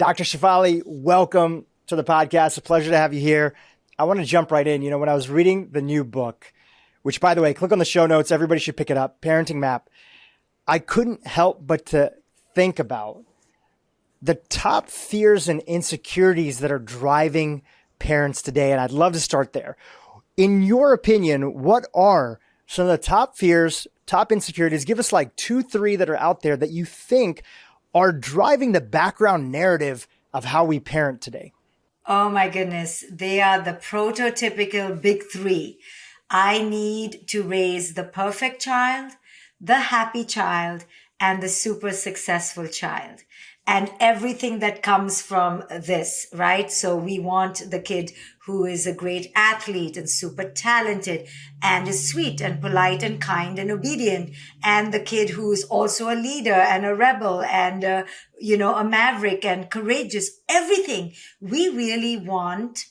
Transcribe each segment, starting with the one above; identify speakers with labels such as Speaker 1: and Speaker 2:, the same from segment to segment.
Speaker 1: Dr. Shefali, welcome to the podcast. It's a pleasure to have you here. I want to jump right in. When I was reading the new book, which, by the way, click on the show notes. Everybody should pick it up. Parenting Map. I couldn't help but to think about the top fears and insecurities that are driving parents today. And I'd love to start there. In your opinion, what are some of the top fears, top insecurities? Give us like 2, 3 that are out there that you think are driving the background narrative of how we parent today.
Speaker 2: Oh my goodness. They are the prototypical big 3. I need to raise the perfect child, the happy child, and the super successful child. And everything that comes from this, right? So we want the kid who is a great athlete and super talented and is sweet and polite and kind and obedient. And the kid who is also a leader and a rebel and, a maverick and courageous. Everything. We really want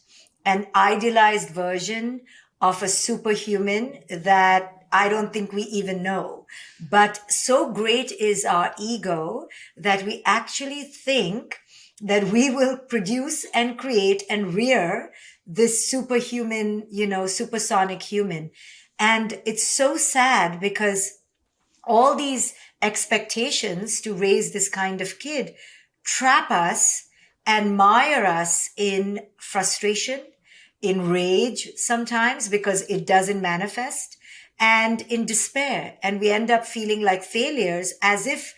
Speaker 2: an idealized version of a superhuman that I don't think we even know. But so great is our ego that we actually think that we will produce and create and rear this superhuman, supersonic human. And it's so sad because all these expectations to raise this kind of kid trap us and mire us in frustration, in rage sometimes because it doesn't manifest, and in despair. And we end up feeling like failures as if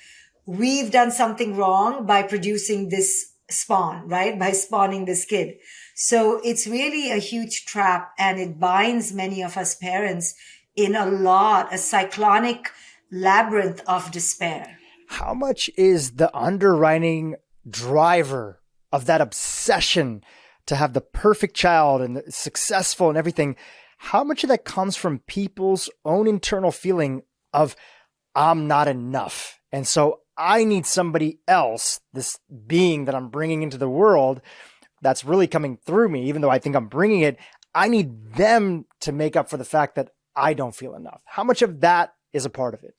Speaker 2: we've done something wrong by producing this spawn, right? By spawning this kid. So it's really a huge trap, and it binds many of us parents in a cyclonic labyrinth of despair.
Speaker 1: How much is the underwriting driver of that obsession to have the perfect child and successful and everything? How much of that comes from people's own internal feeling of, I'm not enough. And so I need somebody else, this being that I'm bringing into the world that's really coming through me, even though I think I'm bringing it, I need them to make up for the fact that I don't feel enough. How much of that is a part of it?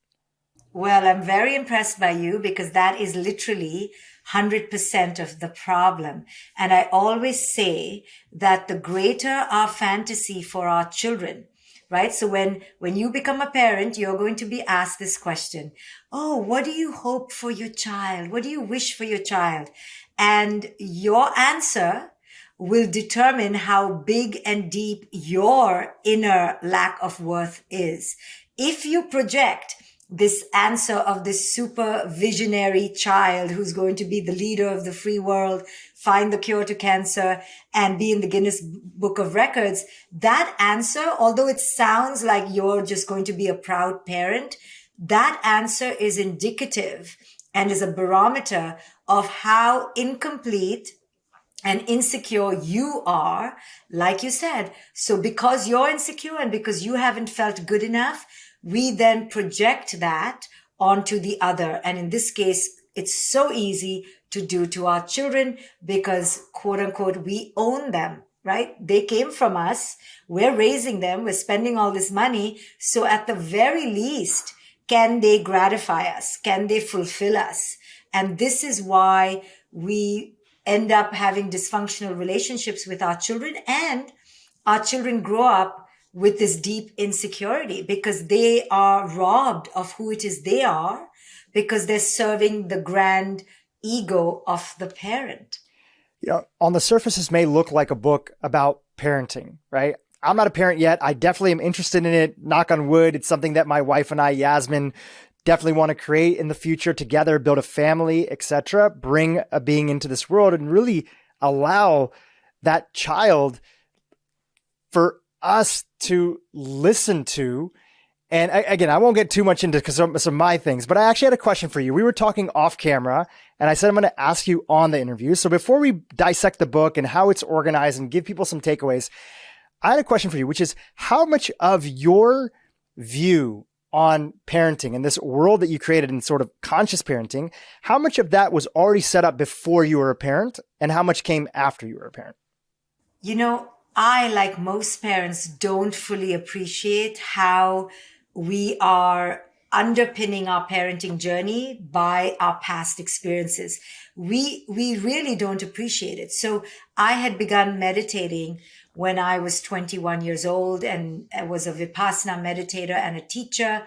Speaker 2: Well, I'm very impressed by you because that is literally 100% of the problem. And I always say that the greater our fantasy for our children, right? So when you become a parent, you're going to be asked this question. Oh, what do you hope for your child? What do you wish for your child? And your answer will determine how big and deep your inner lack of worth is. If you project this answer of this super visionary child who's going to be the leader of the free world, find the cure to cancer, and be in the Guinness Book of Records, that answer, although it sounds like you're just going to be a proud parent, that answer is indicative and is a barometer of how incomplete and insecure you are, like you said. So because you're insecure and because you haven't felt good enough, we then project that onto the other. And in this case, it's so easy to do to our children because, quote unquote, we own them, right? They came from us. We're raising them. We're spending all this money. So at the very least, can they gratify us? Can they fulfill us? And this is why we end up having dysfunctional relationships with our children, and our children grow up with this deep insecurity because they are robbed of who it is they are because they're serving the grand ego of the parent.
Speaker 1: On the surface, this may look like a book about parenting, right? I'm not a parent yet. I definitely am interested in it. Knock on wood. It's something that my wife and I, Yasmin, definitely want to create in the future together, build a family, etc., bring a being into this world and really allow that child for us to listen to. And again, I won't get too much into some of my things, but I actually had a question for you. We were talking off camera and I said, I'm going to ask you on the interview. So before we dissect the book and how it's organized and give people some takeaways, I had a question for you, which is how much of your view on parenting and this world that you created in sort of conscious parenting, how much of that was already set up before you were a parent and how much came after you were a parent?
Speaker 2: I, like most parents, don't fully appreciate how we are underpinning our parenting journey by our past experiences. We really don't appreciate it. So I had begun meditating when I was 21 years old, and I was a Vipassana meditator and a teacher.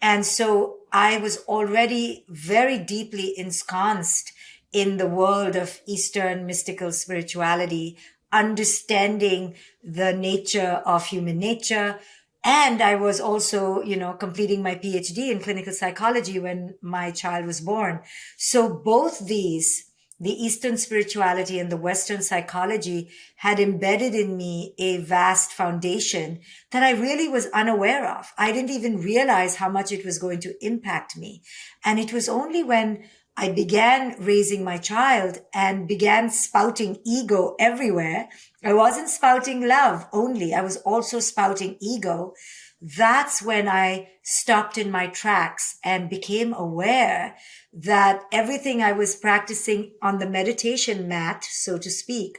Speaker 2: And so I was already very deeply ensconced in the world of Eastern mystical spirituality, understanding the nature of human nature. And I was also, completing my PhD in clinical psychology when my child was born. So both these, the Eastern spirituality and the Western psychology, had embedded in me a vast foundation that I really was unaware of. I didn't even realize how much it was going to impact me. And it was only when I began raising my child and began spouting ego everywhere. I wasn't spouting love only. I was also spouting ego. That's when I stopped in my tracks and became aware that everything I was practicing on the meditation mat, so to speak,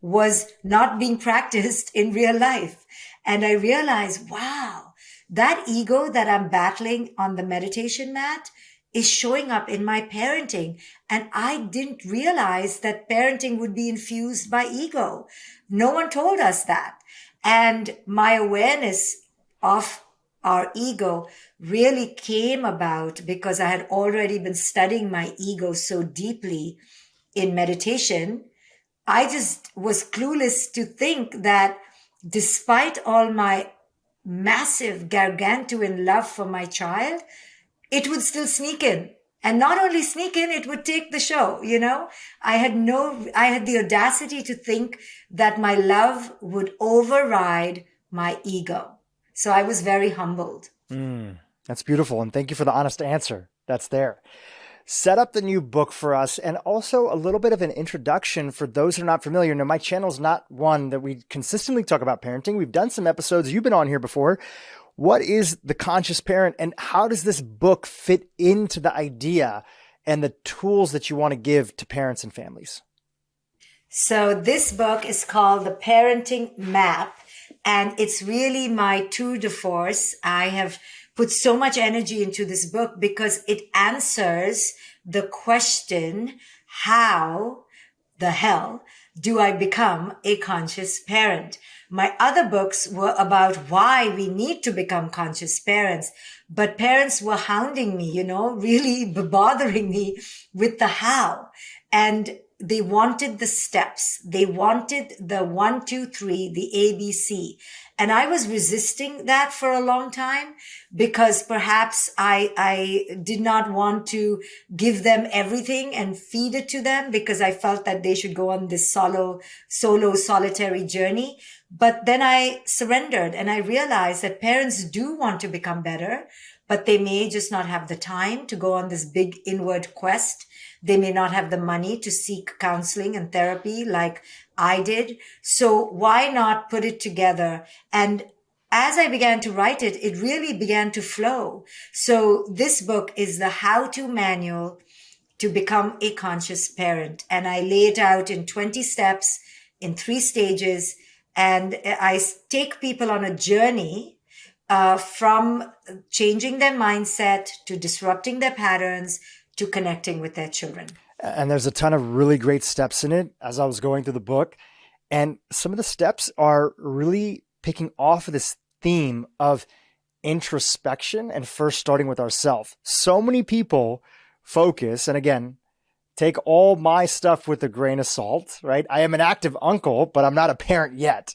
Speaker 2: was not being practiced in real life. And I realized, wow, that ego that I'm battling on the meditation mat is showing up in my parenting. And I didn't realize that parenting would be infused by ego. No one told us that. And my awareness of our ego really came about because I had already been studying my ego so deeply in meditation. I just was clueless to think that despite all my massive gargantuan love for my child, it would still sneak in. And not only sneak in, it would take the show, I had the audacity to think that my love would override my ego. So I was very humbled.
Speaker 1: That's beautiful. And thank you for the honest answer that's there. Set up the new book for us, and also a little bit of an introduction for those who are not familiar. Now, my channel is not one that we consistently talk about parenting. We've done some episodes. You've been on here before. What is the conscious parent, and how does this book fit into the idea and the tools that you want to give to parents and families?
Speaker 2: So this book is called The Parenting Map, and it's really my tour de force. I have put so much energy into this book because it answers the question, how the hell do I become a conscious parent? My other books were about why we need to become conscious parents, but parents were hounding me, really bothering me with the how. And they wanted the steps. They wanted the 1, 2, 3, the ABC. And I was resisting that for a long time because perhaps I did not want to give them everything and feed it to them because I felt that they should go on this solo solitary journey. But then I surrendered and I realized that parents do want to become better, but they may just not have the time to go on this big inward quest. They may not have the money to seek counseling and therapy like I did. So why not put it together? And as I began to write it, it really began to flow. So this book is the how-to manual to become a conscious parent. And I lay it out in 20 steps in 3 stages. And I take people on a journey from changing their mindset to disrupting their patterns to connecting with their children.
Speaker 1: And there's a ton of really great steps in it as I was going through the book. And some of the steps are really picking off of this theme of introspection and first starting with ourselves. So many people focus, and again, take all my stuff with a grain of salt, right? I am an active uncle, but I'm not a parent yet.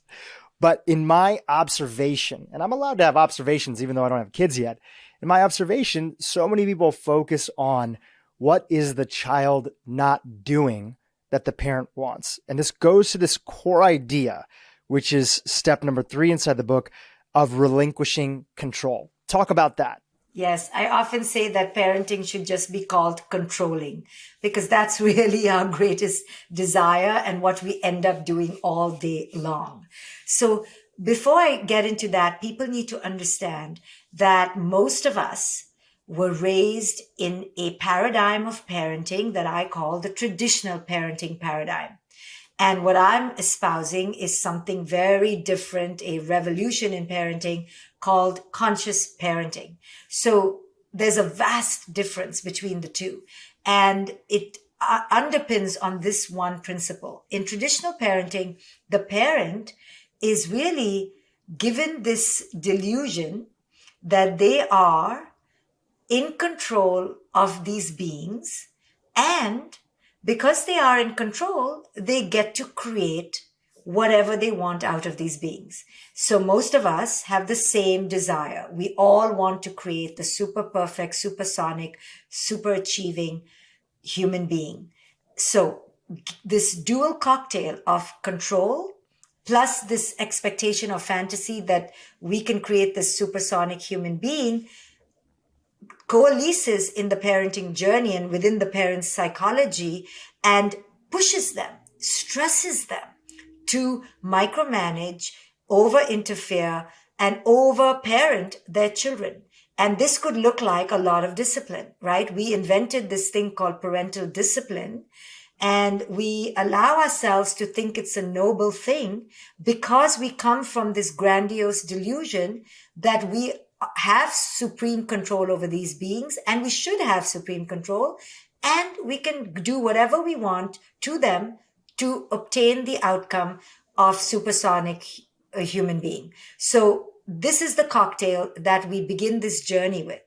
Speaker 1: But in my observation, and I'm allowed to have observations even though I don't have kids yet, in my observation, so many people focus on what is the child not doing that the parent wants. And this goes to this core idea, which is step number 3 inside the book of relinquishing control. Talk about that.
Speaker 2: Yes, I often say that parenting should just be called controlling because that's really our greatest desire and what we end up doing all day long. So before I get into that, people need to understand that most of us were raised in a paradigm of parenting that I call the traditional parenting paradigm. And what I'm espousing is something very different, a revolution in parenting called conscious parenting. So there's a vast difference between the two. And it underpins on this one principle. In traditional parenting, the parent is really given this delusion that they are in control of these beings. And because they are in control, they get to create whatever they want out of these beings. So most of us have the same desire. We all want to create the super perfect, supersonic, super achieving human being. So this dual cocktail of control plus this expectation of fantasy that we can create this supersonic human being coalesces in the parenting journey and within the parent's psychology and pushes them, stresses them to micromanage, over interfere, and over parent their children. And this could look like a lot of discipline, right? We invented this thing called parental discipline, and we allow ourselves to think it's a noble thing because we come from this grandiose delusion that we have supreme control over these beings, and we should have supreme control, and we can do whatever we want to them to obtain the outcome of supersonic human being. So this is the cocktail that we begin this journey with.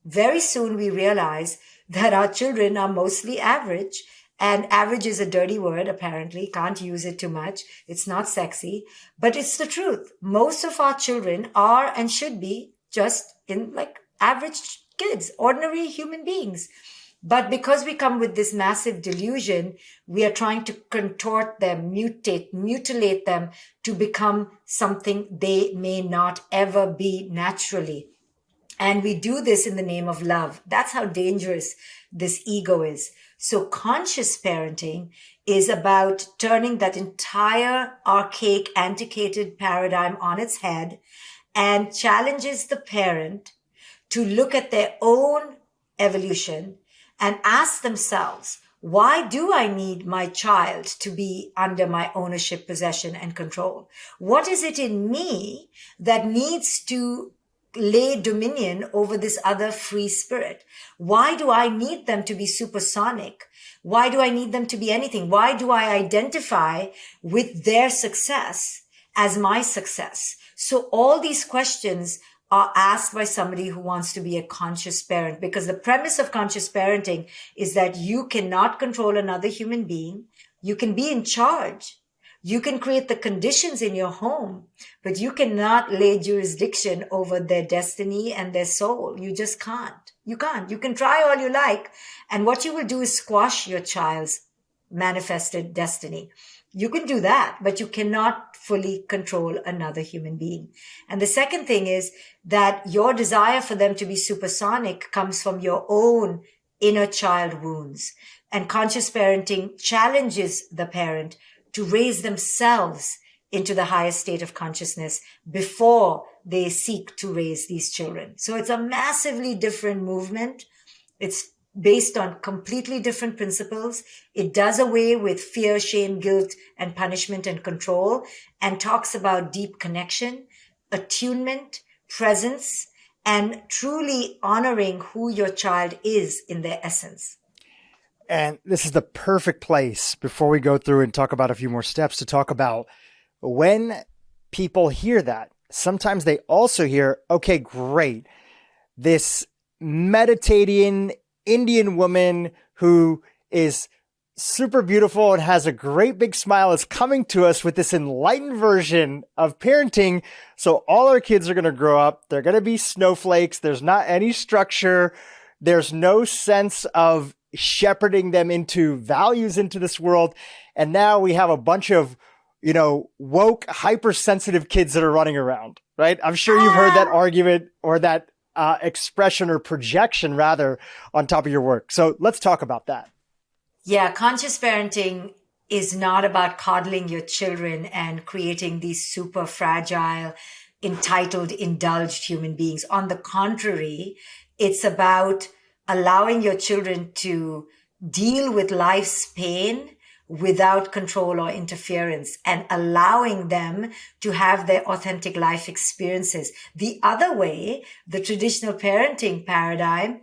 Speaker 2: Very soon we realize that our children are mostly average, and average is a dirty word, apparently. Can't use it too much. It's not sexy, but it's the truth. Most of our children are and should be just in like average kids, ordinary human beings. But because we come with this massive delusion, we are trying to contort them, mutilate them to become something they may not ever be naturally. And we do this in the name of love. That's how dangerous this ego is. So conscious parenting is about turning that entire archaic, antiquated paradigm on its head and challenges the parent to look at their own evolution and ask themselves, why do I need my child to be under my ownership, possession, and control? What is it in me that needs to lay dominion over this other free spirit? Why do I need them to be supersonic? Why do I need them to be anything? Why do I identify with their success as my success? So all these questions are asked by somebody who wants to be a conscious parent, because the premise of conscious parenting is that you cannot control another human being. You can be in charge. You can create the conditions in your home, but you cannot lay jurisdiction over their destiny and their soul. You just can't. You can't. You can try all you like. And what you will do is squash your child's manifested destiny. You can do that, but you cannot fully control another human being. And the second thing is that your desire for them to be supersonic comes from your own inner child wounds. And conscious parenting challenges the parent to raise themselves into the highest state of consciousness before they seek to raise these children. So it's a massively different movement. It's based on completely different principles. It does away with fear, shame, guilt, and punishment and control, and talks about deep connection, attunement, presence, and truly honoring who your child is in their essence.
Speaker 1: And this is the perfect place before we go through and talk about a few more steps to talk about when people hear that. Sometimes they also hear, okay, great. This meditating Indian woman who is super beautiful and has a great big smile is coming to us with this enlightened version of parenting. So all our kids are going to grow up. They're going to be snowflakes. There's not any structure. There's no sense of shepherding them into values into this world. And now we have a bunch of, woke, hypersensitive kids that are running around, right? I'm sure you've heard that argument or that expression or projection rather on top of your work. So let's talk about that.
Speaker 2: Yeah, conscious parenting is not about coddling your children and creating these super fragile, entitled, indulged human beings. On the contrary, it's about allowing your children to deal with life's pain without control or interference, and allowing them to have their authentic life experiences. The other way, the traditional parenting paradigm,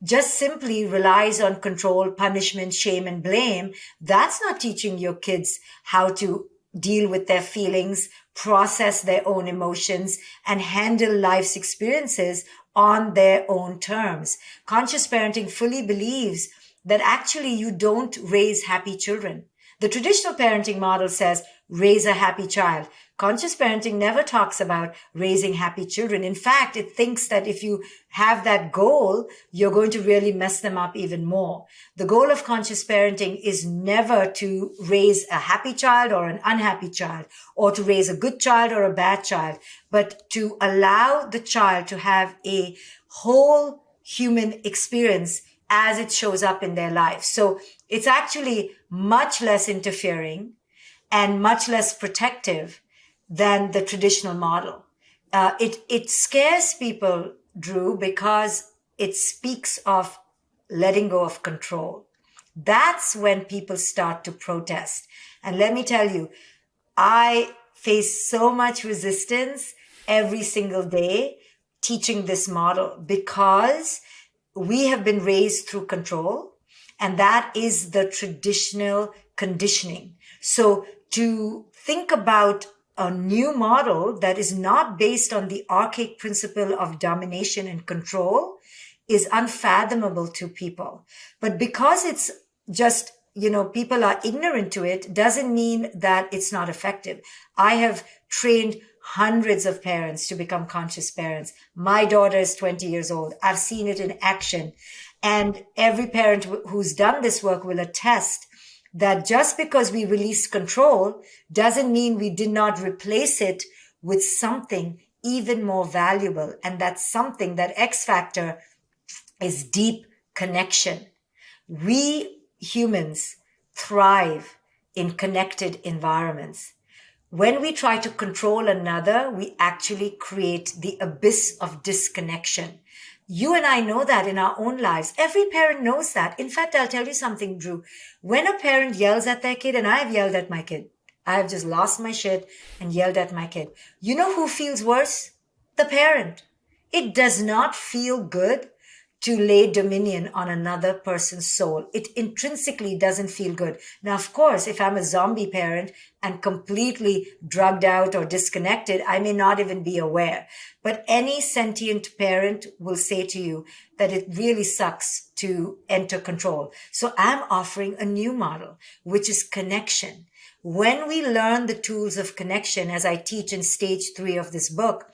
Speaker 2: just simply relies on control, punishment, shame, and blame. That's not teaching your kids how to deal with their feelings, process their own emotions, and handle life's experiences on their own terms. Conscious parenting fully believes that actually you don't raise happy children. The traditional parenting model says, raise a happy child. Conscious parenting never talks about raising happy children. In fact, it thinks that if you have that goal, you're going to really mess them up even more. The goal of conscious parenting is never to raise a happy child or an unhappy child, or to raise a good child or a bad child, but to allow the child to have a whole human experience as it shows up in their life. So it's actually much less interfering and much less protective than the traditional model. It scares people, Dhru, because it speaks of letting go of control. That's when people start to protest. And let me tell you, I face so much resistance every single day teaching this model, because we have been raised through control, and that is the traditional conditioning. So to think about a new model that is not based on the archaic principle of domination and control is unfathomable to people. But because it's just, people are ignorant to it, doesn't mean that it's not effective. I have trained hundreds of parents to become conscious parents. My daughter is 20 years old. I've seen it in action. And every parent who's done this work will attest that just because we release control doesn't mean we did not replace it with something even more valuable. And that's something, that X factor, is deep connection. We humans thrive in connected environments. When we try to control another, we actually create the abyss of disconnection. You and I know that in our own lives. Every parent knows that. In fact, I'll tell you something, Dhru. When a parent yells at their kid, and I've yelled at my kid, I have just lost my shit and yelled at my kid. You know who feels worse? The parent. It does not feel good to lay dominion on another person's soul. It intrinsically doesn't feel good. Now, of course, if I'm a zombie parent and completely drugged out or disconnected, I may not even be aware. But any sentient parent will say to you that it really sucks to enter control. So I'm offering a new model, which is connection. When we learn the tools of connection, as I teach in stage 3 of this book,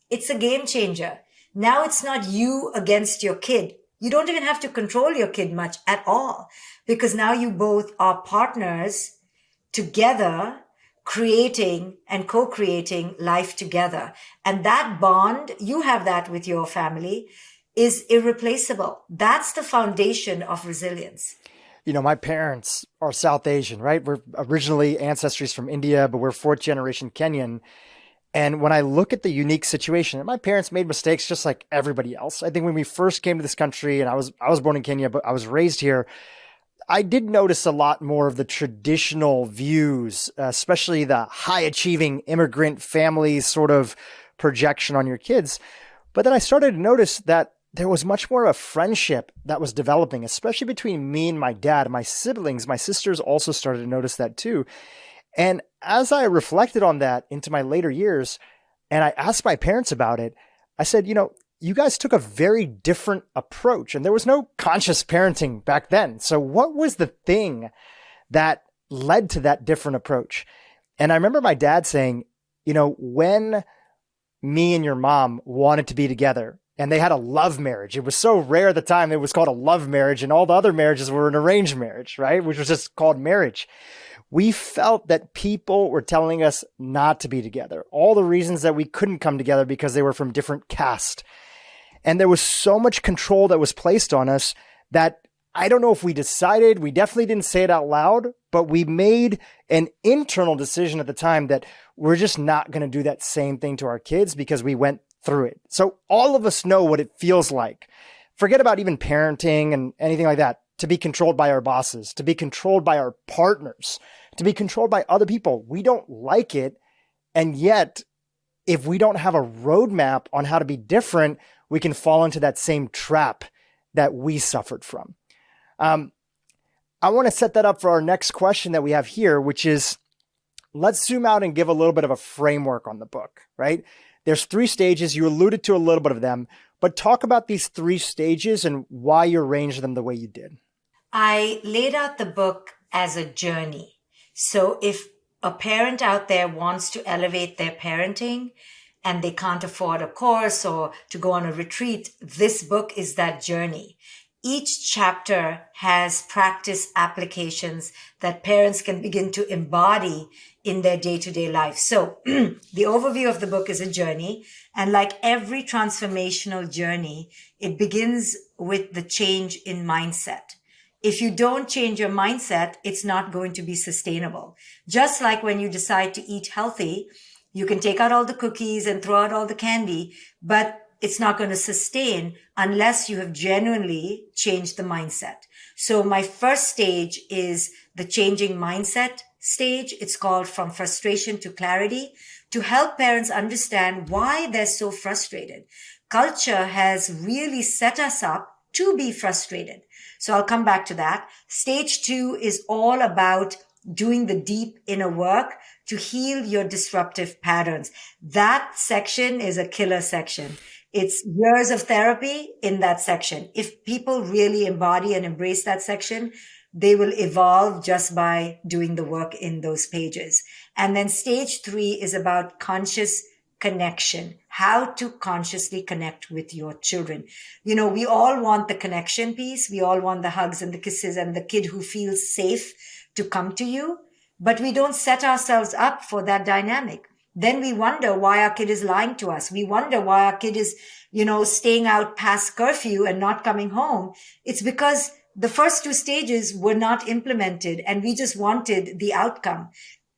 Speaker 2: it's a game changer. Now it's not you against your kid. You don't even have to control your kid much at all, because now you both are partners together, creating and co-creating life together. And that bond, you have that with your family, is irreplaceable. That's the foundation of resilience.
Speaker 1: My parents are South Asian, right? We're originally ancestries from India, but we're 4th generation Kenyan. And when I look at the unique situation, my parents made mistakes just like everybody else. I think when we first came to this country, and I was born in Kenya, but I was raised here, I did notice a lot more of the traditional views, especially the high achieving immigrant family sort of projection on your kids. But then I started to notice that there was much more of a friendship that was developing, especially between me and my dad. My siblings, my sisters also started to notice that too. And as I reflected on that into my later years, and I asked my parents about it, I said, you guys took a very different approach, and there was no conscious parenting back then. So what was the thing that led to that different approach? And I remember my dad saying, when me and your mom wanted to be together, and they had a love marriage. It was so rare at the time, it was called a love marriage, and all the other marriages were an arranged marriage, right? Which was just called marriage. We felt that people were telling us not to be together. All the reasons that we couldn't come together because they were from different caste. And there was so much control that was placed on us that I don't know if we decided, we definitely didn't say it out loud, but we made an internal decision at the time that we're just not going to do that same thing to our kids because we went through it. So all of us know what it feels like. Forget about even parenting and anything like that. to be controlled by our bosses, to be controlled by our partners, to be controlled by other people. We don't like it. And yet, if we don't have a roadmap on how to be different, we can fall into that same trap that we suffered from. I want to set that up for our next question that we have here, which is, let's zoom out and give a little bit of a framework on the book, right? There's 3 stages. You alluded to a little bit of them, but talk about these 3 stages and why you arranged them the way you did.
Speaker 2: I laid out the book as a journey. So if a parent out there wants to elevate their parenting and they can't afford a course or to go on a retreat, this book is that journey. Each chapter has practice applications that parents can begin to embody in their day-to-day life. So the overview of the book is a journey. And like every transformational journey, it begins with the change in mindset. If you don't change your mindset, it's not going to be sustainable. Just like when you decide to eat healthy, you can take out all the cookies and throw out all the candy, but it's not going to sustain unless you have genuinely changed the mindset. So my first stage is the changing mindset stage. It's called From Frustration to Clarity, to help parents understand why they're so frustrated. Culture has really set us up to be frustrated. So I'll come back to that. Stage 2 is all about doing the deep inner work to heal your disruptive patterns. That section is a killer section. It's years of therapy in that section. If people really embody and embrace that section, they will evolve just by doing the work in those pages. And then stage 3 is about conscious connection, how to consciously connect with your children. You know, we all want the connection piece. We all want the hugs and the kisses and the kid who feels safe to come to you, but we don't set ourselves up for that dynamic. Then we wonder why our kid is lying to us. We wonder why our kid is, staying out past curfew and not coming home. It's because the first 2 stages were not implemented and we just wanted the outcome.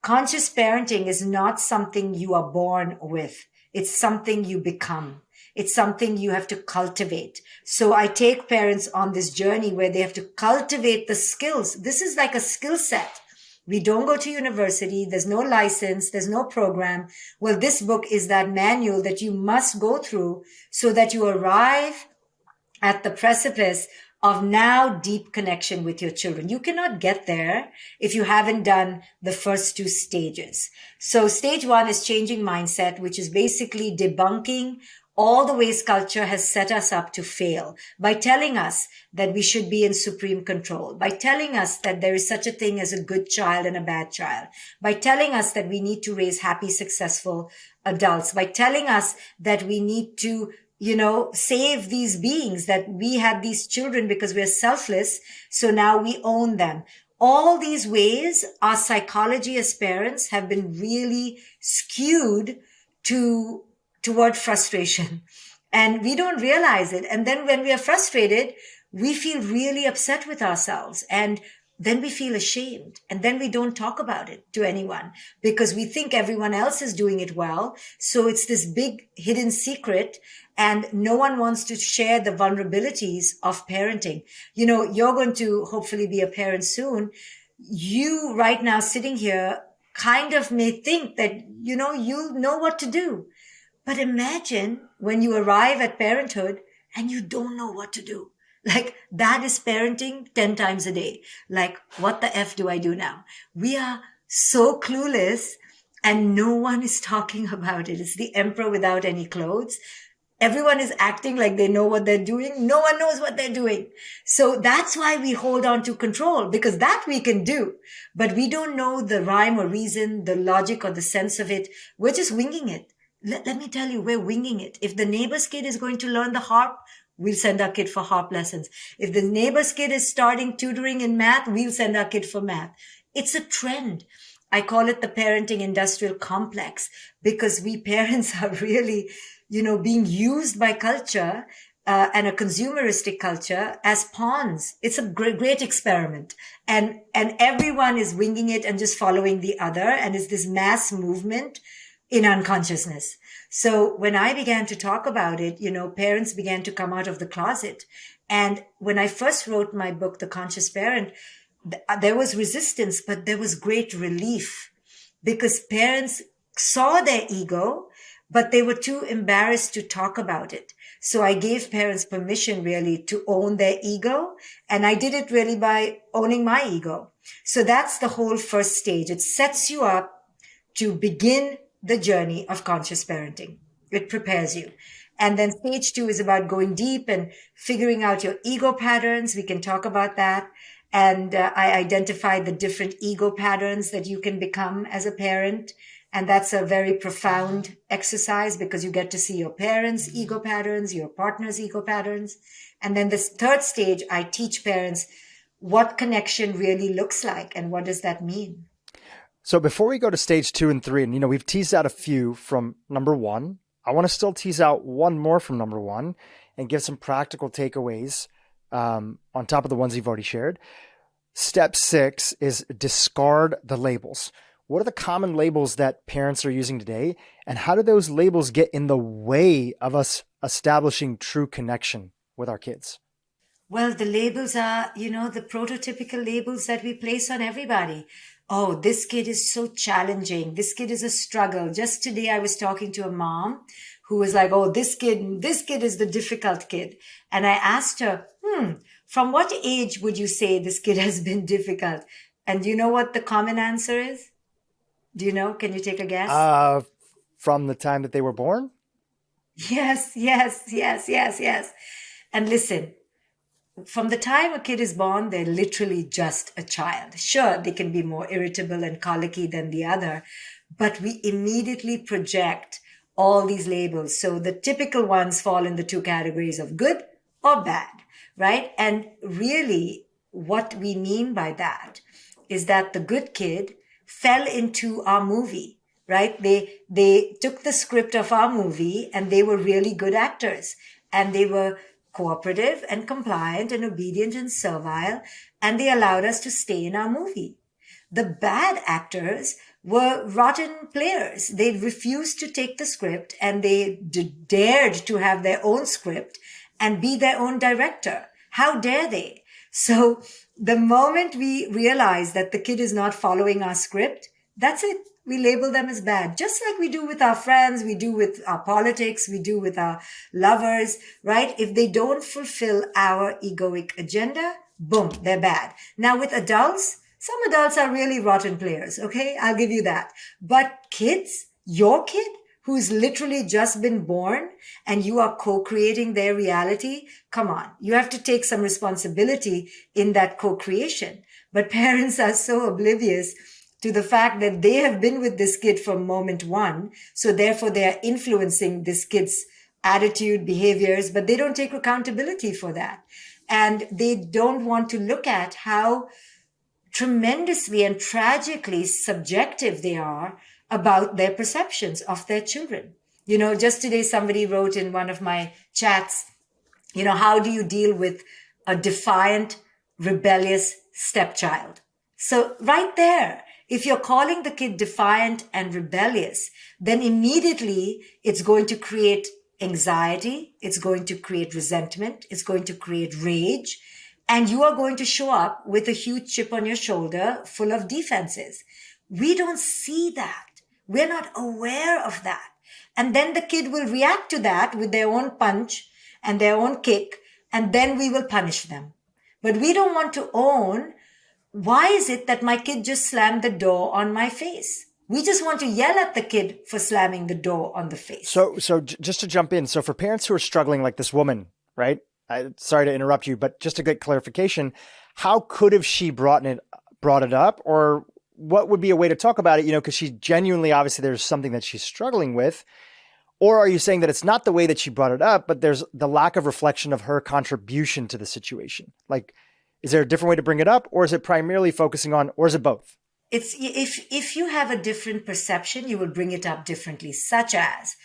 Speaker 2: Conscious parenting is not something you are born with. It's something you become. It's something you have to cultivate. So I take parents on this journey where they have to cultivate the skills. This is like a skill set. We don't go to university. There's no license. There's no program. Well, this book is that manual that you must go through so that you arrive at the precipice of now deep connection with your children. You cannot get there if you haven't done the first 2 stages. So stage 1 is changing mindset, which is basically debunking all the ways culture has set us up to fail by telling us that we should be in supreme control, by telling us that there is such a thing as a good child and a bad child, by telling us that we need to raise happy, successful adults, by telling us that we need to save these beings, that we had these children because we're selfless. So now we own them. All these ways, our psychology as parents have been really skewed toward frustration. And we don't realize it. And then when we are frustrated, we feel really upset with ourselves. And then we feel ashamed. And then we don't talk about it to anyone because we think everyone else is doing it well. So it's this big hidden secret. And no one wants to share the vulnerabilities of parenting. You're going to hopefully be a parent soon. You right now sitting here kind of may think that, you know what to do. But imagine when you arrive at parenthood and you don't know what to do. Like that is parenting 10 times a day. Like, what the F do I do now? We are so clueless and no one is talking about it. It's the emperor without any clothes. Everyone is acting like they know what they're doing. No one knows what they're doing. So that's why we hold on to control, because that we can do, but we don't know the rhyme or reason, the logic or the sense of it. We're just winging it. Let me tell you, we're winging it. If the neighbor's kid is going to learn the harp, we'll send our kid for harp lessons. If the neighbor's kid is starting tutoring in math, we'll send our kid for math. It's a trend. I call it the parenting industrial complex because we parents are really, being used by culture and a consumeristic culture as pawns. It's a great experiment. And everyone is winging it and just following the other. And it's this mass movement in unconsciousness. So when I began to talk about it, parents began to come out of the closet. And when I first wrote my book, The Conscious Parent, there was resistance, but there was great relief because parents saw their ego, but they were too embarrassed to talk about it. So I gave parents permission really to own their ego. And I did it really by owning my ego. So that's the whole first stage. It sets you up to begin the journey of conscious parenting. It prepares you. And then stage 2 is about going deep and figuring out your ego patterns. We can talk about that. And I identified the different ego patterns that you can become as a parent. And that's a very profound exercise because you get to see your parents' ego patterns, your partner's ego patterns. And then this third stage, I teach parents what connection really looks like and what does that mean.
Speaker 1: So before we go to stage 2 and 3, and we've teased out a few from number 1, I want to still tease out one more from number 1 and give some practical takeaways on top of the ones you've already shared. Step 6 is discard the labels. What are the common labels that parents are using today? And how do those labels get in the way of us establishing true connection with our kids?
Speaker 2: Well, the labels are, the prototypical labels that we place on everybody. Oh, this kid is so challenging. This kid is a struggle. Just today, I was talking to a mom who was like, oh, this kid is the difficult kid. And I asked her, from what age would you say this kid has been difficult? And do you know what the common answer is? Do you know? Can you take a guess?
Speaker 1: From the time that they were born?
Speaker 2: Yes. And listen, from the time a kid is born, they're literally just a child. Sure, they can be more irritable and colicky than the other, but we immediately project all these labels. So the typical ones fall in the 2 categories of good or bad, right? And really what we mean by that is that the good kid fell into our movie, right? They took the script of our movie and they were really good actors and they were cooperative and compliant and obedient and servile, and they allowed us to stay in our movie. The bad actors were rotten players. They refused to take the script and they dared to have their own script and be their own director. How dare they? So the moment we realize that the kid is not following our script, that's it. We label them as bad, just like we do with our friends, we do with our politics, we do with our lovers, right? If they don't fulfill our egoic agenda, boom, they're bad. Now with adults, some adults are really rotten players, okay? I'll give you that. But kids, your kid, who's literally just been born and you are co-creating their reality, come on, you have to take some responsibility in that co-creation. But parents are so oblivious to the fact that they have been with this kid from moment 1. So therefore they are influencing this kid's attitude, behaviors, but they don't take accountability for that. And they don't want to look at how tremendously and tragically subjective they are about their perceptions of their children. Just today somebody wrote in one of my chats, how do you deal with a defiant, rebellious stepchild? So right there, if you're calling the kid defiant and rebellious, then immediately it's going to create anxiety, it's going to create resentment, it's going to create rage, and you are going to show up with a huge chip on your shoulder full of defenses. We don't see that. We're not aware of that. And then the kid will react to that with their own punch and their own kick, and then we will punish them. But we don't want to own, why is it that my kid just slammed the door on my face? We just want to yell at the kid for slamming the door on the face.
Speaker 1: So just to jump in, so for parents who are struggling like this woman, right? Sorry to interrupt you, but just to get clarification, how could have she brought it up, or what would be a way to talk about it? Because she genuinely, obviously there's something that she's struggling with. Or are you saying that it's not the way that she brought it up, but there's the lack of reflection of her contribution to the situation? Like, is there a different way to bring it up, or is it primarily focusing on, or is it both?
Speaker 2: It's if you have a different perception, you will bring it up differently, such as,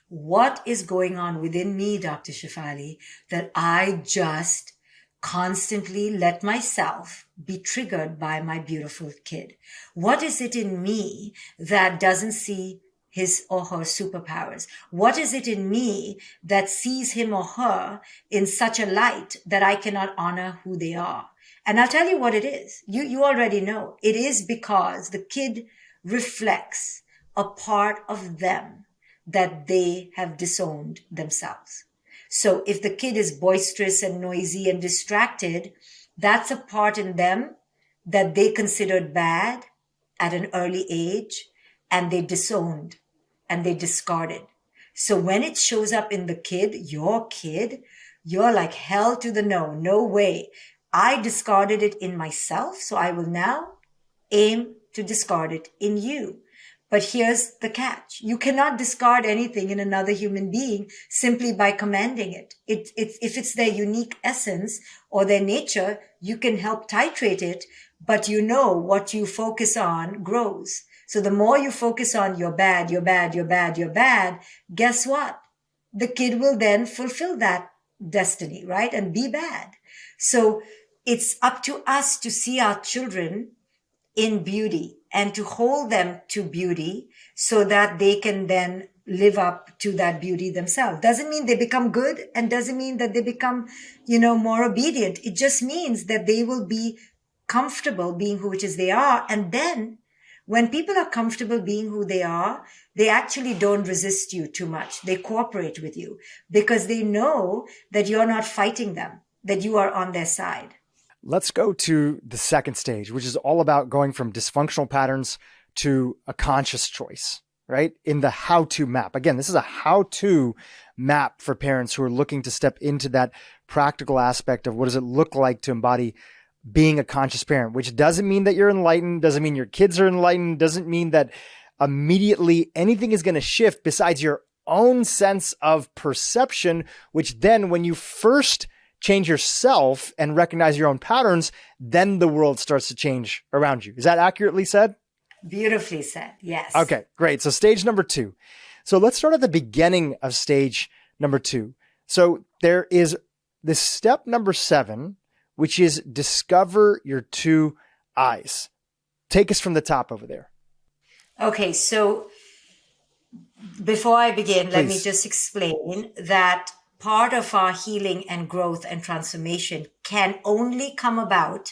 Speaker 2: what is going on within me, Dr. Shefali, that I just constantly let myself be triggered by my beautiful kid? What is it in me that doesn't see his or her superpowers? What is it in me that sees him or her in such a light that I cannot honor who they are? And I'll tell you what it is. You already know. It is because the kid reflects a part of them that they have disowned themselves. So if the kid is boisterous and noisy and distracted, that's a part in them that they considered bad at an early age, and they disowned and they discarded. So when it shows up in the kid, you're like, hell to the no, no way. I discarded it in myself, so I will now aim to discard it in you. But here's the catch. You cannot discard anything in another human being simply by commanding it. If it's their unique essence or their nature, you can help titrate it, but you know what you focus on grows. So the more you focus on you're bad, you're bad, you're bad, you're bad, guess what? The kid will then fulfill that destiny, right? And be bad. So it's up to us to see our children in beauty and to hold them to beauty so that they can then live up to that beauty themselves. Doesn't mean they become good and doesn't mean that they become, more obedient. It just means that they will be comfortable being who it is they are. And then when people are comfortable being who they are, they actually don't resist you too much. They cooperate with you because they know that you're not fighting them, that you are on their side.
Speaker 1: Let's go to the second stage, which is all about going from dysfunctional patterns to a conscious choice, right? In the how-to map. Again, this is a how-to map for parents who are looking to step into that practical aspect of what does it look like to embody being a conscious parent, which doesn't mean that you're enlightened, doesn't mean your kids are enlightened, doesn't mean that immediately anything is going to shift besides your own sense of perception, which then when you first change yourself and recognize your own patterns, then the world starts to change around you. Is that accurately said?
Speaker 2: Beautifully said. Yes.
Speaker 1: Okay, great. So stage number 2. So let's start at the beginning of stage number 2. So there is this step number 7, which is discover your 2 eyes. Take us from the top over there.
Speaker 2: Okay. So before I begin,
Speaker 1: Please.
Speaker 2: let me just explain that part of our healing and growth and transformation can only come about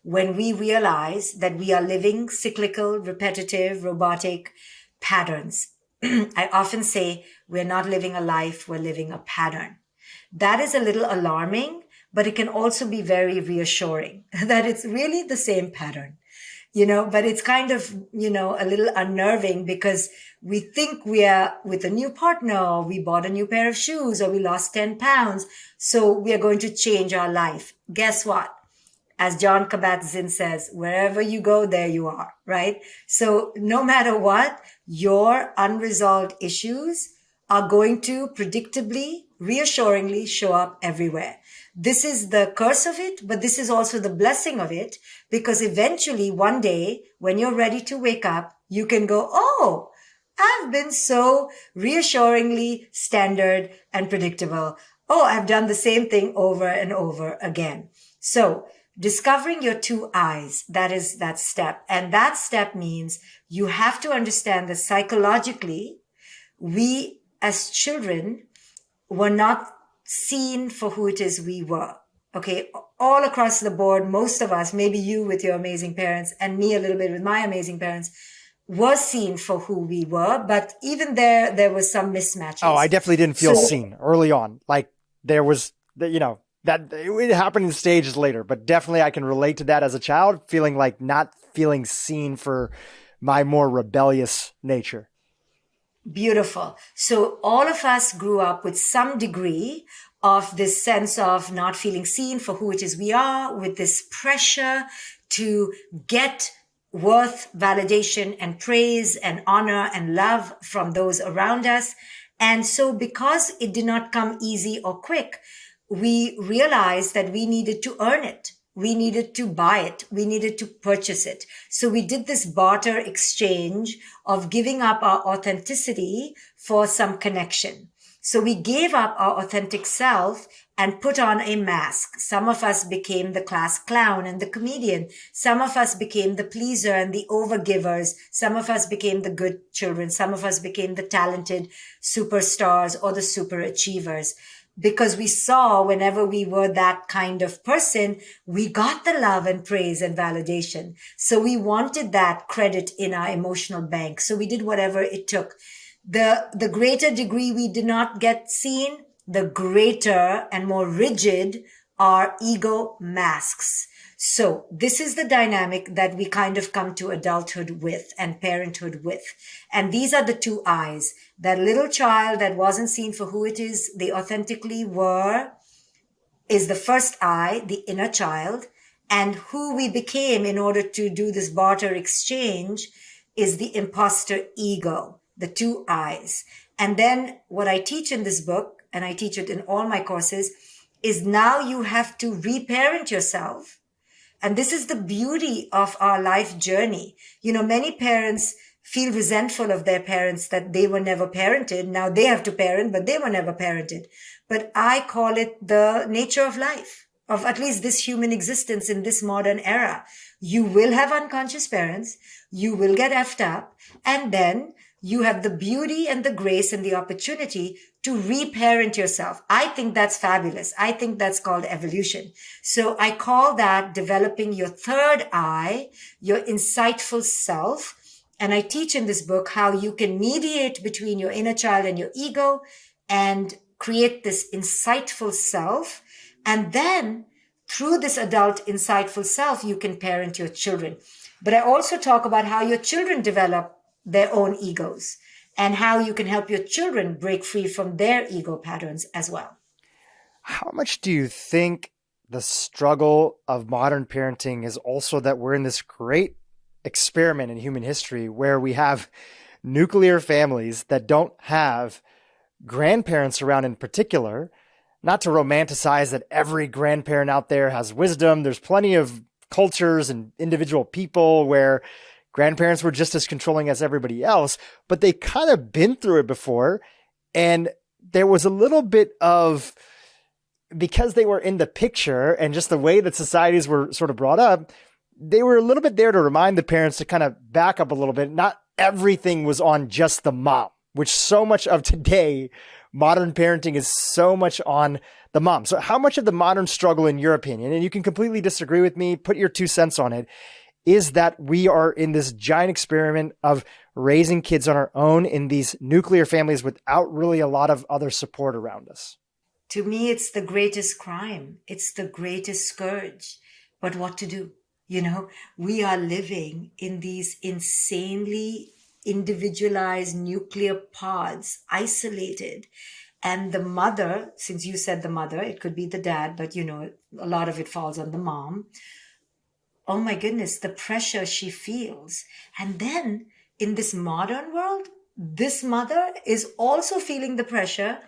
Speaker 2: when we realize that we are living cyclical, repetitive, robotic patterns. I often say we're not living a life, we're living a pattern. That is a little alarming, but it can also be very reassuring that it's really the same pattern. But it's kind of, a little unnerving because we think we are with a new partner, or we bought a new pair of shoes, or we lost 10 pounds. So we are going to change our life. Guess what? As John Kabat-Zinn says, wherever you go, there you are, right? So no matter what, your unresolved issues are going to predictably, reassuringly show up everywhere. This is the curse of it, but this is also the blessing of it, because eventually one day when you're ready to wake up, you can go, oh, I've been so reassuringly standard and predictable. Oh, I've done the same thing over and over again. So discovering your 2 eyes, that is that step. And that step means you have to understand that psychologically, we as children were not seen for who it is we were. Okay. All across the board, most of us, maybe you with your amazing parents and me a little bit with my amazing parents, were seen for who we were. But even there was some mismatches.
Speaker 1: Oh, I definitely didn't feel seen early on. Like there was, that it happened in stages later, but definitely I can relate to that as a child, feeling like not feeling seen for my more rebellious nature.
Speaker 2: Beautiful. So all of us grew up with some degree of this sense of not feeling seen for who it is we are, with this pressure to get worth, validation, and praise and honor and love from those around us. And so because it did not come easy or quick, we realized that we needed to earn it. We needed to buy it. We needed to purchase it. So we did this barter exchange of giving up our authenticity for some connection. So we gave up our authentic self and put on a mask. Some of us became the class clown and the comedian. Some of us became the pleaser and the overgivers. Some of us became the good children. Some of us became the talented superstars or the super achievers. Because we saw whenever we were that kind of person, we got the love and praise and validation. So we wanted that credit in our emotional bank. So we did whatever it took. The greater degree we did not get seen, the greater and more rigid our ego masks. So this is the dynamic that we kind of come to adulthood with and parenthood with. And these are the two eyes. That little child that wasn't seen for who it is they authentically were is the first eye, the inner child. And who we became in order to do this barter exchange is the imposter ego, the two eyes. And then what I teach in this book, and I teach it in all my courses, is now you have to reparent yourself. And this is the beauty of our life journey. You know, many parents feel resentful of their parents that they were never parented. Now they have to parent, but they were never parented. But I call it the nature of life, of at least this human existence in this modern era. You will have unconscious parents. You will get effed up. And then you have the beauty and the grace and the opportunity to reparent yourself. I think that's fabulous. I think that's called evolution. So I call that developing your third eye, your insightful self. And I teach in this book how you can mediate between your inner child and your ego and create this insightful self. And then through this adult insightful self, you can parent your children. But I also talk about how your children develop their own egos and how you can help your children break free from their ego patterns as well.
Speaker 1: How much do you think the struggle of modern parenting is also that we're in this great experiment in human history where we have nuclear families that don't have grandparents around in particular? Not to romanticize that every grandparent out there has wisdom. There's plenty of cultures and individual people where grandparents were just as controlling as everybody else, but they kind of been through it before. And there was a little bit of, because they were in the picture and just the way that societies were sort of brought up, they were a little bit there to remind the parents to kind of back up a little bit. Not everything was on just the mom, which so much of today, modern parenting is so much on the mom. So how much of the modern struggle, in your opinion, and you can completely disagree with me, put your 2 cents on it, is that we are in this giant experiment of raising kids on our own in these nuclear families without really a lot of other support around us?
Speaker 2: To me, it's the greatest crime. It's the greatest scourge. But what to do? You know, we are living in these insanely individualized nuclear pods, isolated. And the mother, since you said the mother, it could be the dad, but you know, a lot of it falls on the mom. Oh my goodness, the pressure she feels. And then in this modern world, this mother is also feeling the pressure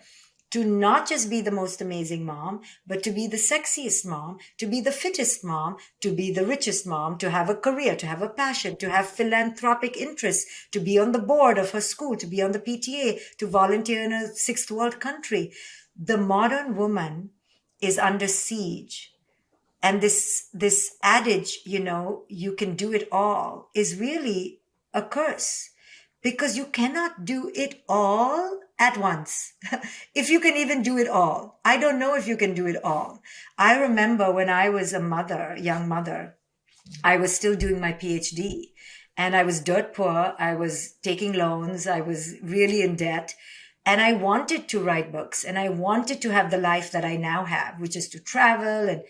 Speaker 2: to not just be the most amazing mom, but to be the sexiest mom, to be the fittest mom, to be the richest mom, to have a career, to have a passion, to have philanthropic interests, to be on the board of her school, to be on the PTA, to volunteer in a sixth world country. The modern woman is under siege. And this adage, you know, you can do it all, is really a curse, because you cannot do it all at once. If you can even do it all. I don't know if you can do it all. I remember when I was a mother, young mother, I was still doing my PhD and I was dirt poor. I was taking loans. I was really in debt. And I wanted to write books and I wanted to have the life that I now have, which is to travel.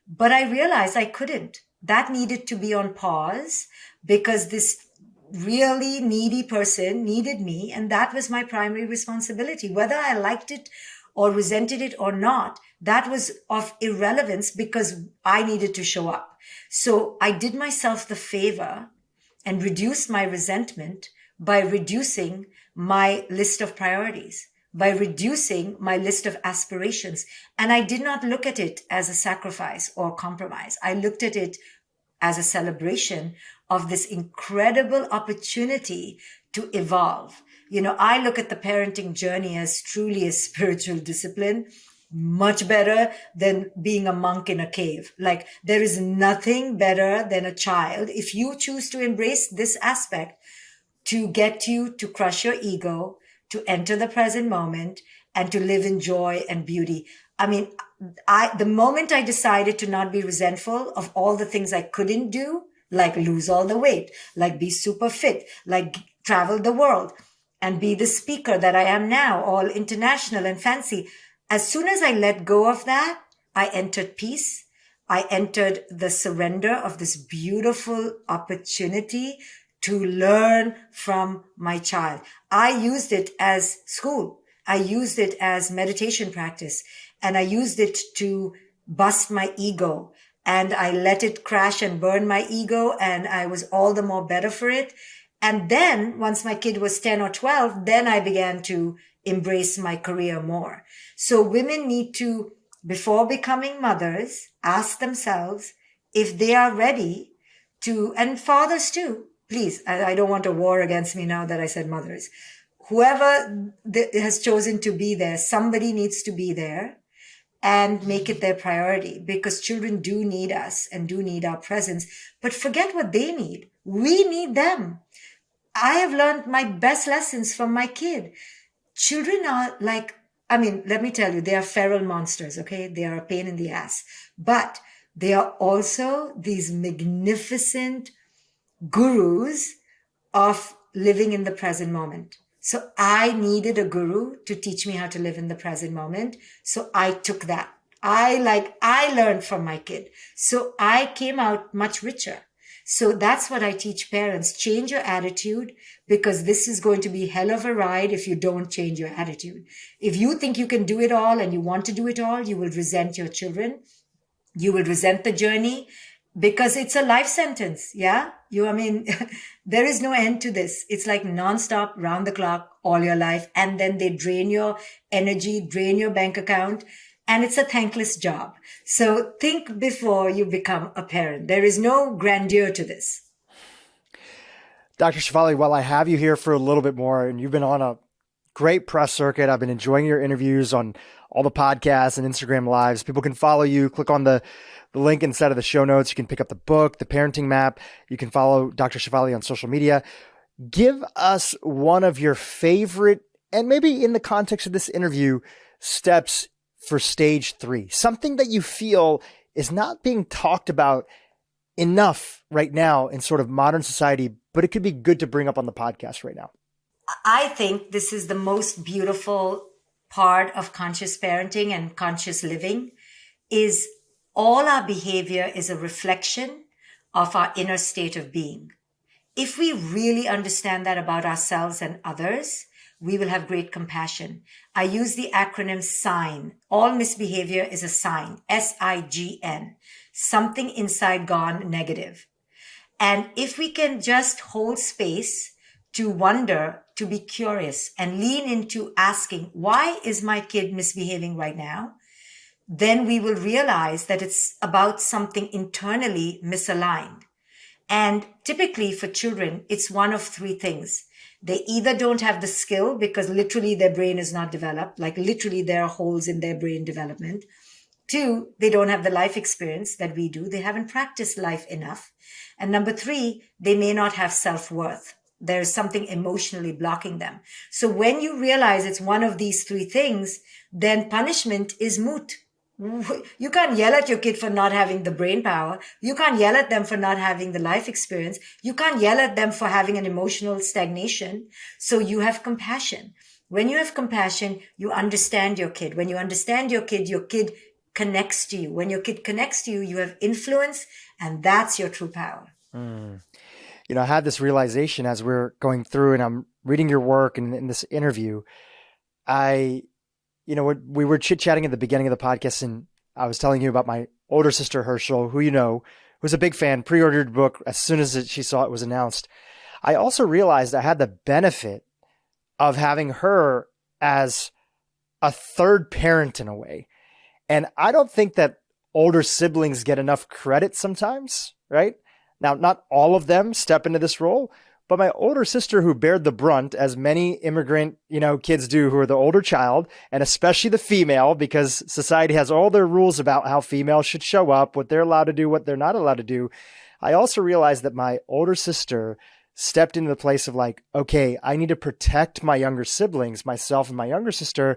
Speaker 2: But I realized I couldn't. That needed to be on pause because this really needy person needed me. And that was my primary responsibility. Whether I liked it or resented it or not, that was of irrelevance because I needed to show up. So I did myself the favor and reduced my resentment by reducing my list of priorities, by reducing my list of aspirations. And I did not look at it as a sacrifice or compromise. I looked at it as a celebration of this incredible opportunity to evolve. You know, I look at the parenting journey as truly a spiritual discipline. much better than being a monk in a cave. Like, there is nothing better than a child. If you choose to embrace this aspect, to get you to crush your ego, to enter the present moment, and to live in joy and beauty. I mean, the moment I decided to not be resentful of all the things I couldn't do, like lose all the weight, like be super fit, like travel the world and be the speaker that I am now, all international and fancy. As soon as I let go of that, I entered peace. I entered the surrender of this beautiful opportunity to learn from my child. I used it as school. I used it as meditation practice, and I used it to bust my ego, and I let it crash and burn my ego, and I was all the more better for it. And then once my kid was 10 or 12, then I began to embrace my career more. So women need to, before becoming mothers, ask themselves if they are ready to, and fathers too, please, I don't want a war against me now that I said mothers. Whoever has chosen to be there, somebody needs to be there and make it their priority, because children do need us and do need our presence. But forget what they need. We need them. I have learned my best lessons from my kid. Children are like, I mean, let me tell you, they are feral monsters, okay? They are a pain in the ass. But they are also these magnificent gurus of living in the present moment. So I needed a guru to teach me how to live in the present moment. So I took that. I learned from my kid. So I came out much richer. So that's what I teach parents. Change your attitude, because this is going to be hell of a ride if you don't change your attitude. If you think you can do it all and you want to do it all, you will resent your children. You will resent the journey, because it's a life sentence. Yeah. There is no end to this. It's like nonstop, round the clock, all your life. And then they drain your energy, drain your bank account. And it's a thankless job. So think before you become a parent. There is no grandeur to this.
Speaker 1: Dr. Shefali, while I have you here for a little bit more, and you've been on a great press circuit, I've been enjoying your interviews on all the podcasts and Instagram lives. People can follow you. Click on the link inside of the show notes. You can pick up the book, the parenting map. You can follow Dr. Shefali on social media. Give us one of your favorite, and maybe in the context of this interview, steps for stage 3, something that you feel is not being talked about enough right now in sort of modern society, but it could be good to bring up on the podcast right now.
Speaker 2: I think this is the most beautiful part of conscious parenting and conscious living, is all our behavior is a reflection of our inner state of being. If we really understand that about ourselves and others, we will have great compassion. I use the acronym SIGN. All misbehavior is a sign, SIGN, something inside gone negative. And if we can just hold space to wonder, to be curious, and lean into asking, why is my kid misbehaving right now? Then we will realize that it's about something internally misaligned. And typically for children, it's one of 3 things. They either don't have the skill because literally their brain is not developed, like literally there are holes in their brain development. 2, they don't have the life experience that we do. They haven't practiced life enough. And number 3, they may not have self-worth. There's something emotionally blocking them. So when you realize it's one of these 3 things, then punishment is moot. You can't yell at your kid for not having the brain power. You can't yell at them for not having the life experience. You can't yell at them for having an emotional stagnation. So you have compassion. When you have compassion, you understand your kid. When you understand your kid connects to you. When your kid connects to you, you have influence, and that's your true power.
Speaker 1: I had this realization as we're going through and I'm reading your work and in this interview. We were chit-chatting at the beginning of the podcast, and I was telling you about my older sister, Herschel, who was a big fan, pre-ordered the book as soon as she saw it was announced. I also realized I had the benefit of having her as a third parent in a way. And I don't think that older siblings get enough credit sometimes, right? Now, not all of them step into this role, But my older sister, who bared the brunt, as many immigrant, kids do, who are the older child, and especially the female, because society has all their rules about how females should show up, what they're allowed to do, what they're not allowed to do. I also realized that my older sister stepped into the place of like, okay, I need to protect my younger siblings, myself and my younger sister,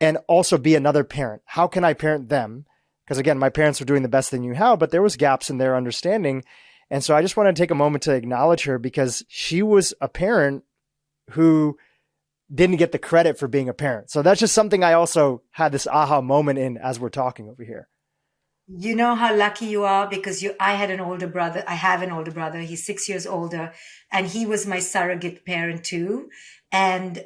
Speaker 1: and also be another parent. How can I parent them? Because again, my parents were doing the best they knew how, but there was gaps in their understanding. And so I just want to take a moment to acknowledge her because she was a parent who didn't get the credit for being a parent. So that's just something I also had this aha moment in as we're talking over here.
Speaker 2: You know how lucky you are because I had an older brother. I have an older brother. He's 6 years older and he was my surrogate parent too. And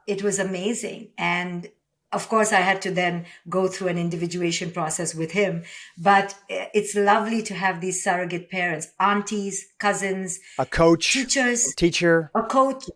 Speaker 2: it was amazing. And of course, I had to then go through an individuation process with him. But it's lovely to have these surrogate parents, aunties, cousins,
Speaker 1: a coach,
Speaker 2: teacher, a coach.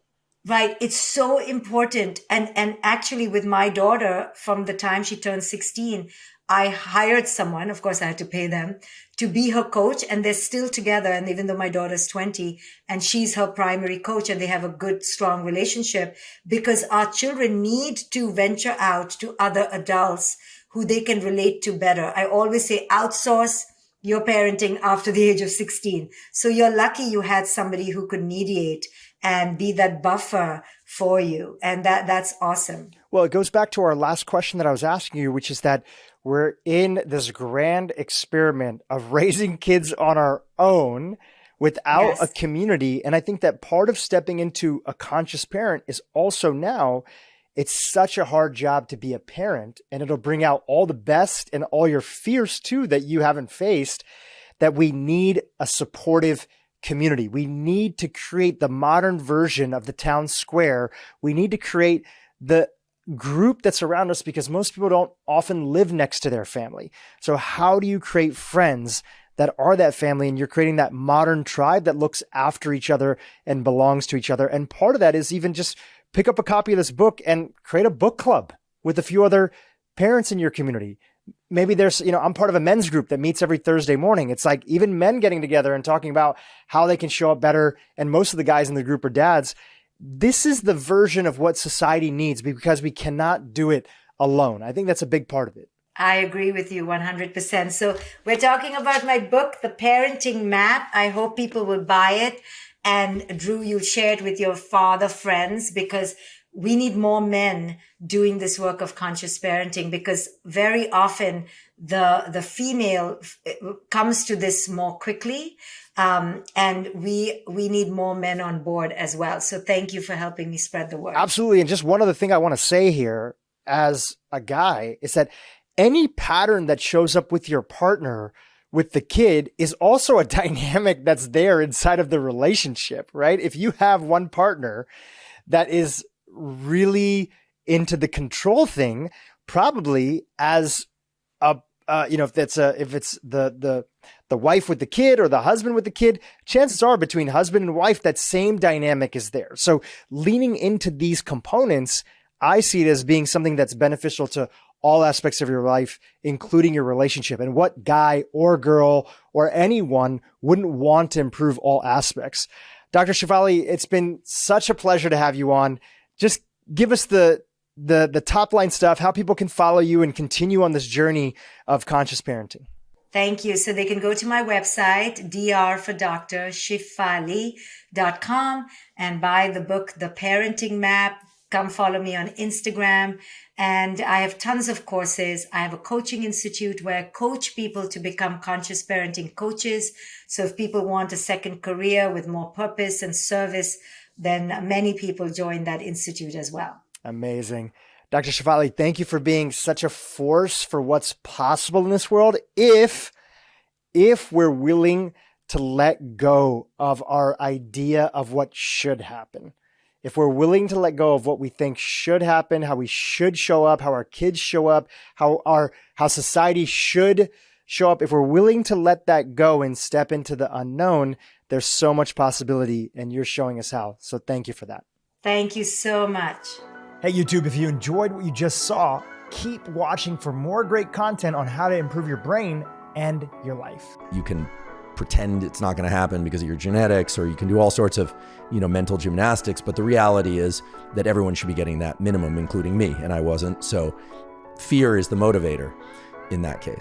Speaker 2: Right. It's so important. And actually with my daughter, from the time she turned 16, I hired someone, of course I had to pay them, to be her coach, and they're still together. And even though my daughter's 20 and she's her primary coach and they have a good, strong relationship, because our children need to venture out to other adults who they can relate to better. I always say outsource your parenting after the age of 16. So you're lucky you had somebody who could mediate and be that buffer for you. And that's awesome.
Speaker 1: Well, it goes back to our last question that I was asking you, which is that we're in this grand experiment of raising kids on our own without a community. And I think that part of stepping into a conscious parent is also now it's such a hard job to be a parent, and it'll bring out all the best and all your fears too that you haven't faced, that we need a supportive community. We need to create the modern version of the town square. We need to create the group that's around us because most people don't often live next to their family. So how do you create friends that are that family, and you're creating that modern tribe that looks after each other and belongs to each other? And part of that is even just pick up a copy of this book and create a book club with a few other parents in your community. Maybe there's, I'm part of a men's group that meets every Thursday morning. It's like even men getting together and talking about how they can show up better. And most of the guys in the group are dads. This is the version of what society needs because we cannot do it alone. I think that's a big part of it.
Speaker 2: I agree with you 100%. So we're talking about my book, The Parenting Map. I hope people will buy it. And Dhru, you'll share it with your father friends because we need more men doing this work of conscious parenting, because very often the female comes to this more quickly. And we need more men on board as well. So thank you for helping me spread the word.
Speaker 1: Absolutely. And just one other thing I want to say here as a guy is that any pattern that shows up with your partner, with the kid, is also a dynamic that's there inside of the relationship, right? If you have one partner that is really into the control thing, probably as a, if it's the wife with the kid or the husband with the kid, chances are between husband and wife, that same dynamic is there. So leaning into these components, I see it as being something that's beneficial to all aspects of your life, including your relationship. And what guy or girl or anyone wouldn't want to improve all aspects? Dr. Shefali, it's been such a pleasure to have you on. Just give us the top line stuff, how people can follow you and continue on this journey of conscious parenting.
Speaker 2: Thank you. So they can go to my website, Dr. for Dr. Shefali.com, and buy the book, The Parenting Map. Come follow me on Instagram. And I have tons of courses. I have a coaching institute where I coach people to become conscious parenting coaches. So if people want a second career with more purpose and service, then many people join that institute as well.
Speaker 1: Amazing. Dr. Shefali, thank you for being such a force for what's possible in this world if we're willing to let go of our idea of what should happen. If we're willing to let go of what we think should happen, how we should show up, how our kids show up, how society should show up, if we're willing to let that go and step into the unknown, there's so much possibility, and you're showing us how. So thank you for that.
Speaker 2: Thank you so much.
Speaker 1: Hey, YouTube, if you enjoyed what you just saw, keep watching for more great content on how to improve your brain and your life.
Speaker 3: You can pretend it's not going to happen because of your genetics, or you can do all sorts of, mental gymnastics. But the reality is that everyone should be getting that minimum, including me, and I wasn't. So fear is the motivator in that case.